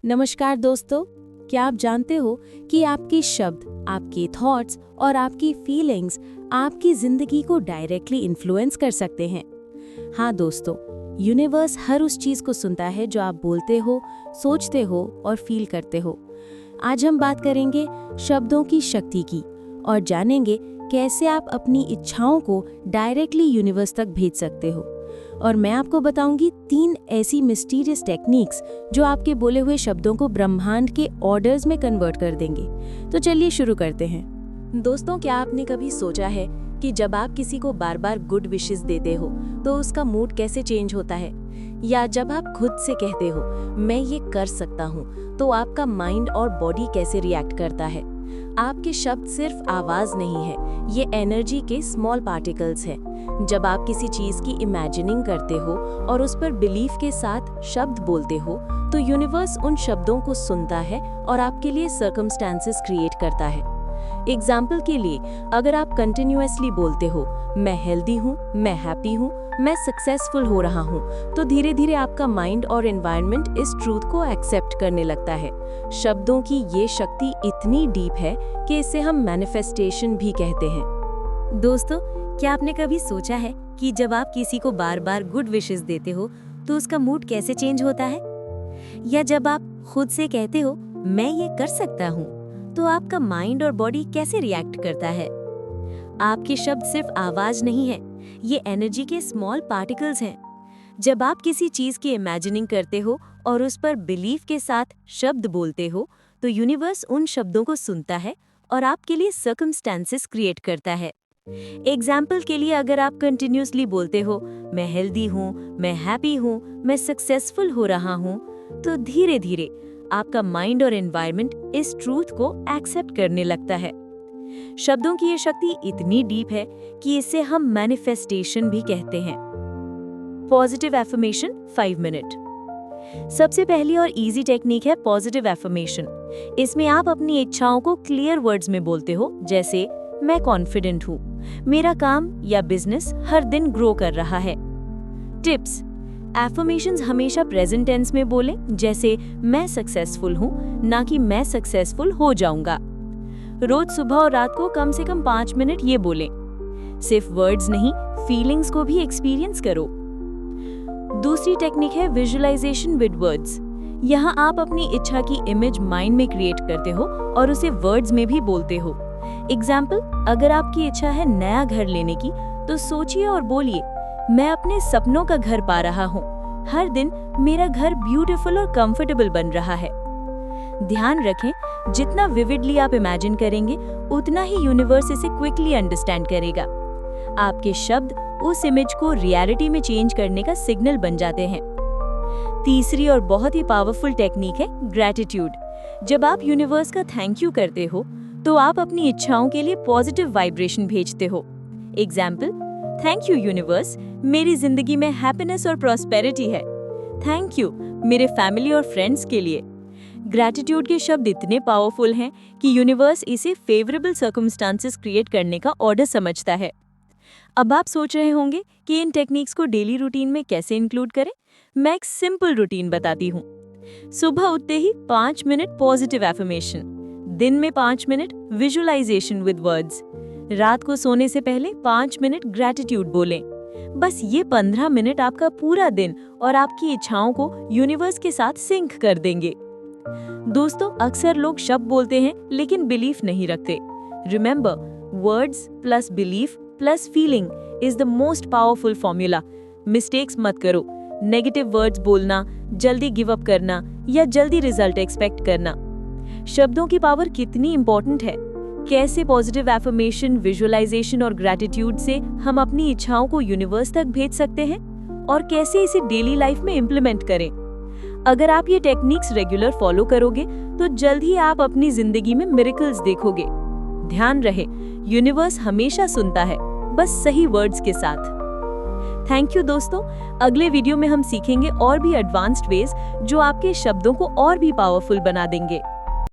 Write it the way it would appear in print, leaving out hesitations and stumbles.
नमस्कार दोस्तों, क्या आप जानते हो कि आपके शब्द, आपके थॉट्स और आपकी फीलिंग्स आपकी जिंदगी को डायरेक्टली इन्फ्लुएंस कर सकते हैं। हाँ दोस्तों, यूनिवर्स हर उस चीज को सुनता है जो आप बोलते हो, सोचते हो और फील करते हो। आज हम बात करेंगे शब्दों की शक्ति की और जानेंगे कैसे आप अपनी इच्छाओं को डायरेक्टली यूनिवर्स तक भेज सकते हो। और मैं आपको बताऊंगी 3 ऐसी मिस्टीरियस टेक्निक्स जो आपके बोले हुए शब्दों को ब्रह्मांड के ऑर्डर्स में कन्वर्ट कर देंगे। तो चलिए शुरू करते हैं। दोस्तों, क्या आपने कभी सोचा है कि जब आप किसी को बार बार गुड विशेस देते हो तो उसका मूड कैसे चेंज होता है? या जब आप खुद से कहते हो मैं ये कर सकता हूँ, तो आपका माइंड और बॉडी कैसे रिएक्ट करता है? आपके शब्द सिर्फ आवाज नहीं है, ये एनर्जी के स्मॉल पार्टिकल्स हैं। जब आप किसी चीज की इमेजिनिंग करते हो और उस पर बिलीफ के साथ शब्द बोलते हो, तो यूनिवर्स उन शब्दों को सुनता है और आपके लिए सर्कमस्टेंसेस क्रिएट करता है। एग्जाम्पल के लिए, अगर आप कंटिन्यूअसली बोलते हो मैं हेल्दी हूँ, मैं हैप्पी हूँ, मैं सक्सेसफुल हो रहा हूँ, तो धीरे धीरे आपका माइंड और एनवायरनमेंट इस ट्रूथ को एक्सेप्ट करने लगता है। शब्दों की ये शक्ति इतनी डीप है कि इसे हम मैनिफेस्टेशन भी कहते हैं। दोस्तों, क्या आपने कभी सोचा है कि जब आप किसी को बार बार गुड विशेस देते हो तो उसका मूड कैसे चेंज होता है? या जब आप खुद से कहते हो मैं ये कर सकता हूँ, तो आपका माइंड और बॉडी कैसे रिएक्ट करता है? आपके शब्द सिर्फ आवाज नहीं है, ये एनर्जी के स्मॉल पार्टिकल्स हैं। जब आप किसी चीज की इमेजिनिंग करते हो और उस पर बिलीफ के साथ शब्द बोलते हो, तो यूनिवर्स उन शब्दों को सुनता है और आपके लिए सर्कमस्टेंसेस क्रिएट करता है। एग्जाम्पल के लिए, अगर आप कंटिन्यूअसली बोलते हो मैं हेल्दी हूँ, मैं हैप्पी हूँ, मैं सक्सेसफुल हो रहा हूँ, तो धीरे धीरे आपका माइंड और एनवायरनमेंट इस ट्रूथ को एक्सेप्ट करने लगता है। शब्दों की ये शक्ति इतनी डीप है कि इसे हम मैनिफेस्टेशन भी कहते हैं। Positive affirmation 5 minute. सबसे पहली और इजी टेक्निक है पॉजिटिव एफर्मेशन। इसमें आप अपनी इच्छाओं को क्लियर वर्ड्स में बोलते हो, जैसे मैं कॉन्फिडेंट हूँ, मेरा काम या बिजनेस हर दिन ग्रो कर रहा है। टिप्स: एफर्मेशंस हमेशा प्रेजेंट टेंस में बोलें, जैसे मैं सक्सेसफुल हूँ, ना कि मैं सक्सेसफुल हो जाऊंगा। रोज सुबह और रात को कम से कम 5 मिनट ये बोलें। सिर्फ वर्ड्स नहीं, फीलिंग्स को भी एक्सपीरियंस करो। दूसरी टेक्निक है विजुअलाइजेशन विद वर्ड्स। यहाँ आप अपनी इच्छा की इमेज माइंड में क्रिएट करते हो और उसे वर्ड्स में भी बोलते हो। एग्जाम्पल, अगर आपकी इच्छा है नया घर लेने की, तो सोचिए और बोलिए मैं अपने सपनों का घर पा रहा हूँ, हर दिन मेरा घर ब्यूटीफुल और कंफर्टेबल बन रहा है। ध्यान रखें, जितना विविडली आप इमेजिन करेंगे, उतना ही यूनिवर्स इसे क्विकली अंडरस्टैंड करेगा। आपके शब्द उस इमेज को रियलिटी में चेंज करने का सिग्नल बन जाते हैं। तीसरी और बहुत ही पावरफुल टेक्निक है ग्रैटिट्यूड। जब आप यूनिवर्स का थैंक यू करते हो, तो आप अपनी इच्छाओं के लिए पॉजिटिव वाइब्रेशन भेजते हो। एग्जाम्पल, थैंक यू यूनिवर्स, मेरी जिंदगी में हैप्पीनेस और प्रॉस्पेरिटी है। थैंक यू मेरे फैमिली और फ्रेंड्स के लिए। ग्रैटिट्यूड के शब्द इतने पावरफुल हैं कि यूनिवर्स इसे फेवरेबल सर्कमस्टांसेस क्रिएट करने का ऑर्डर समझता है। अब आप सोच रहे होंगे कि इन टेक्निक्स को डेली रूटीन में कैसे इंक्लूड करें। मैं एक सिंपल रूटीन बताती हूँ। सुबह उठते ही 5 मिनट पॉजिटिव एफर्मेशन, दिन में 5 मिनट विजुअलाइजेशन विद वर्ड्स, रात को सोने से पहले 5 मिनट ग्रैटिट्यूड बोलें। बस ये 15 मिनट आपका पूरा दिन और आपकी इच्छाओं को यूनिवर्स के साथ सिंक कर देंगे। दोस्तों, अक्सर लोग शब्द बोलते हैं लेकिन बिलीफ नहीं रखते। Remember, words plus belief plus feeling is the most powerful formula. Mistakes मत करो। नेगेटिव वर्ड्स बोलना, जल्दी गिव अप करना या जल्दी रिजल्ट एक्सपेक्ट करना। शब्दों की पावर कितनी इंपॉर्टेंट है। कैसे पॉजिटिव एफर्मेशन, विजुअलाइजेशन और ग्रैटिट्यूड से हम अपनी इच्छाओं को यूनिवर्स तक भेज सकते हैं और कैसे इसे डेली लाइफ में इम्प्लीमेंट करें। अगर आप ये टेक्निक्स रेगुलर फॉलो करोगे, तो जल्द ही आप अपनी जिंदगी में मिरेकल्स देखोगे। ध्यान रहे, यूनिवर्स हमेशा सुनता है, बस सही वर्ड्स के साथ। थैंक यू दोस्तों। अगले वीडियो में हम सीखेंगे और भी एडवांस्ड वेज जो आपके शब्दों को और भी पावरफुल बना देंगे।